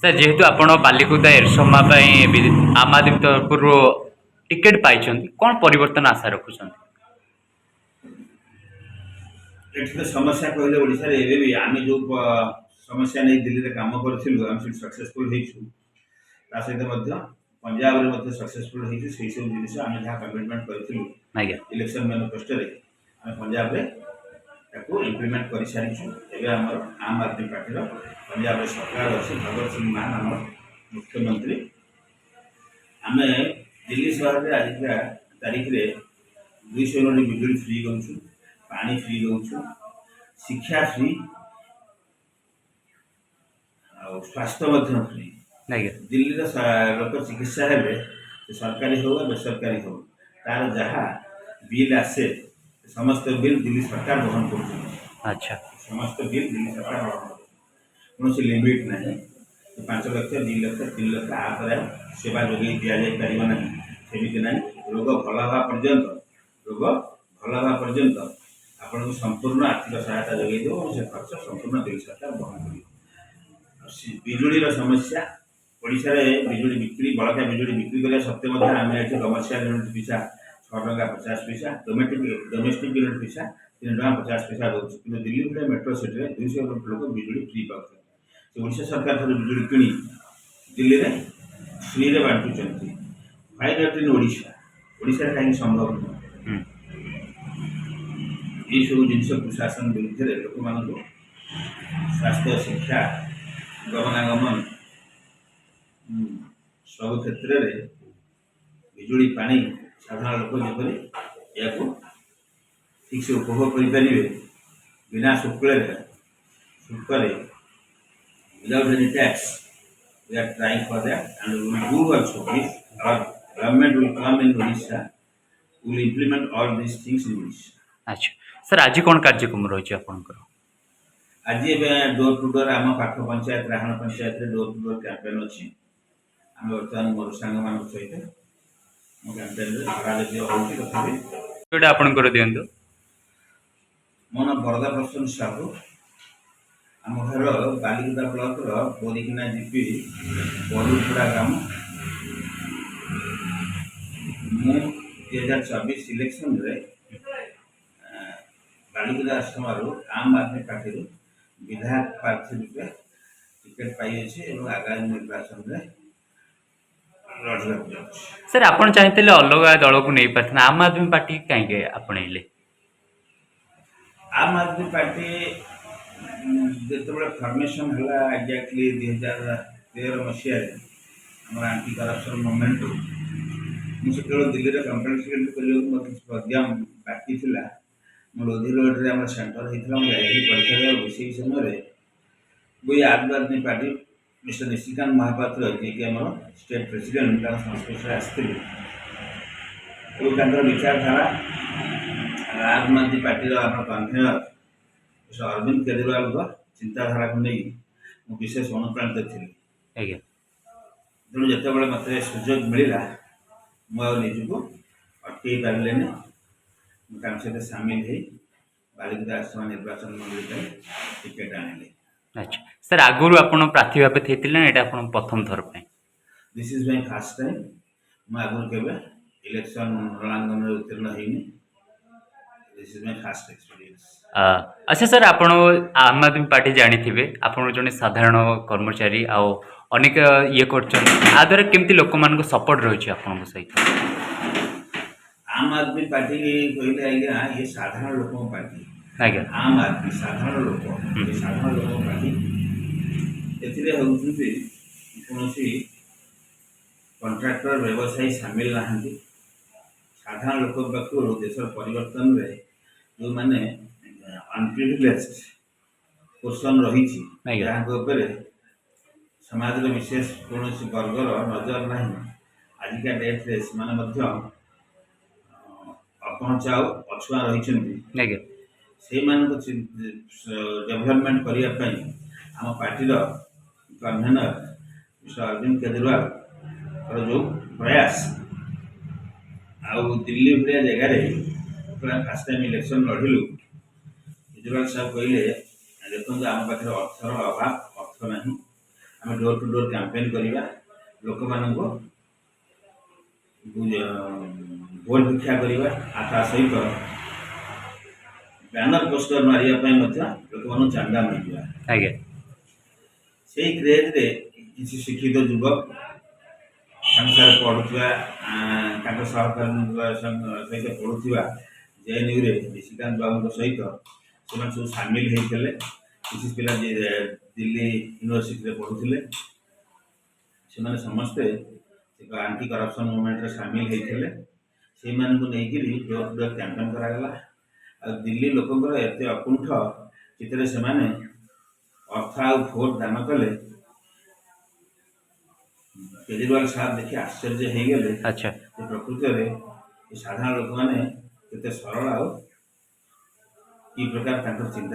Sir जेहेतु आपण बालिकुदा एरसमा आम आदमी तरफ टिकेट पाई कौन परिवर्तन आशा रखुं? एठी तो समस्या कहले ओडिसा रे एबे भी आमे जो समस्या नहीं दिल्ली रे काम करथिलु हम सक्सेसफुल हेछु ता सहित मध्य पंजाब रे मध्य सक्सेसफुल हेछु सेही सब जिनिस आमे जहा कमिटमेंट करथिलु आज्ञा इलेक्शन मैनिफेस्टो रे आमे पंजाब रे ताको इंप्लीमेंट करि सारिछु। एबे हमर आम आदमी पार्टी रो पंजाब रे सरकार अछि, भगत सिंह मान हमर मुख्यमंत्री। आमे दिल्ली शहर रे आज का तारीख रे 200 यूनिट बिजली फ्री करछु, पानी फ्री दउछु, शिक्षा फ्री और स्वास्थ्य मध्य फ्री। आज्ञा दिल्ली लोक चिकित्सा हेबे सरकारी हो बेसरकारी हो तार जहाँ बिल आसे समस्त बिल दिल्ली सरकार बहन कर। अच्छा समस्त बिल दिल्ली सरकार बहन कर, कौन लिमिट ना 5 लाख 2 लाख 3 लाख आपर सेवा जोगे दि जाई परिबा ना सेमिति ना। रोग भल हवा पर्यंत आपन संपूर्ण आर्थिक सहायता जोगे दो और से खर्च संपूर्ण दिल्ली सरकार बहन कर। बिजुली समस्या ओडिशा रे बिजुली बिक्री बड़का बिजुली बिक्री करे सत्य मध्य आमे एठी कमर्शियल यूनिट पिछा 6 टका 50 पैसा, डोमेस्टिक यूनिट पिछा 3 टका 50 पैसा दउछ। किंतु दिल्ली भले मेट्रो सिटी रे 200 लोक बिजुली फ्री पाउछ। से ओडिशा सरकार थारे बिजुली किनी दिल्ली रे फ्री रे बांटुचंती। व्हाई नॉट इन ओडिशा रे काहे संभव न? ये सब जिनस प्रशासन विरुद्ध लोक मान स्वास्थ्य शिक्षा गमनागमन सब क्षेत्र में बिजुली पानी साधारण लोक जपरी या ठीक से उपभोग करें बिना शुल्क without any tax. We are trying for that and we will do also. If our government will come in Odisha, we will implement all these things in Odisha. अच्छा सर आज कौन कार्यक्रम रही आपनकर? आज डोर टू डोर आम पाख पंचायत राहण पंचायत रे डोर टू डोर कैंपेन अच्छी। आम बर्तमान मोर सांग मान सहित मो कैंपेन रे राजकीय होती तथापि जोटा आपनकर दियंतु। मो नाम बरदा प्रसन्न साहू। आम घर बालिकुदा ब्लॉक रो बोरिकिना जीपी बरुपुरा ग्राम। मु 2024 इलेक्शन रे बालिकुदा आश्रम आम आदमी पार्टी विधायक प्रार्थी रूपे टिकेट पाई अछि एवं आगामी निर्वाचन रे लड़िया सर आपन चाहते अलग दल को नहीं पार्थे आम आदमी पार्टी कहीं आपणइले? आम आदमी पार्टी जिते फर्मेसन है एक्जाक्टली 2013 मसीह आम आंटी करप्शन मुवमेंट मुझे दिल्ली में कंप्लेन करने बाकी थी। मोर लोधी रोड रे आम सेंटर होता परीक्षा से समय वही आम आदमी पार्टी मिस्टर निशिकांत महापात्र जी आम स्टेट प्रेसिडेंट संस्पर्श आसती विचारधारा आम आदमी पार्टी कन्भेनर मिस्टर अरविंद केजरीवाल चिंताधारा को नहीं विशेष अनुप्राणित थी। तेणु जिते मत सुजोग मिलला मुझको अटकई पारे सहित सामिल हो बालिकुदा आश्रम निर्वाचन मंडली टिकेट आनिले। अच्छा सर आगुरी आपण प्रार्थी भाव थे प्रथम थर पे? This is my first time. मैं आगुरी केबे इलेक्शन रणांगन में उत्तीर्ण होइनी। This is my first experience. अच्छा सर आपण आम आदमी पार्टी जानी थे आपण जने साधारण कर्मचारी आ अनेक ये कर केमती लोक मान सपोर्ट रही आपन सहित? आम आदमी पार्टी कहले आज्ञा ये साधारण लोक पार्टी। आज्ञा आम आदमी साधारण लोक ये साधारण लोक पार्टी एथिरे होउछुती कोनोसी कॉन्ट्रैक्टर व्यवसायी सामिल नहांती। साधारण लोक पाखु देशर परिवर्तन रे जो माने अनप्रिविलेज्ड पोर्शन रही समाज विशेष कौन वर्गर नजर ना। आजिका डेट रे से अपहचाओ पछुआ रही डेभलपमेंट करने आम party convener mister Arvind Kejriwal जो प्रयास आउ दिल्ली भाया जगह फास्ट टाइम इलेक्शन लड़िलु केजरीवाल साहब कहले देखो आम पाखे अर्थर अभाव अर्थ ना आम डोर टू डोर कैंपेन करवा लोक मान भोट भिक्षा करवा ता सहित बैनर पोस्टर मारिया लोक मान चांदा मिलवा आज्ञा से क्रेज रे किसी शिक्षित युवक पढ़ुवा सहित पढ़ुवा जेएनयू रे निशिकांत बाबू सहित से सब सामिल होते किसी पिला दिल्ली यूनिवर्सिटी रे पढ़ुले से समस्ते आंटी करप्शन मूवमेंट रे सामिल होते से नहीं डोर टू डोर कैंपेन करागला आ दिल्ली लोकंर एत अकुंठ चित्रे से अर्थ आ भोट दान कले केजरीवाल साहब देखिए आश्चर्य हो गले अच्छा प्रकृत में साधारण लोक मैंने सरल आ प्रकार चिंता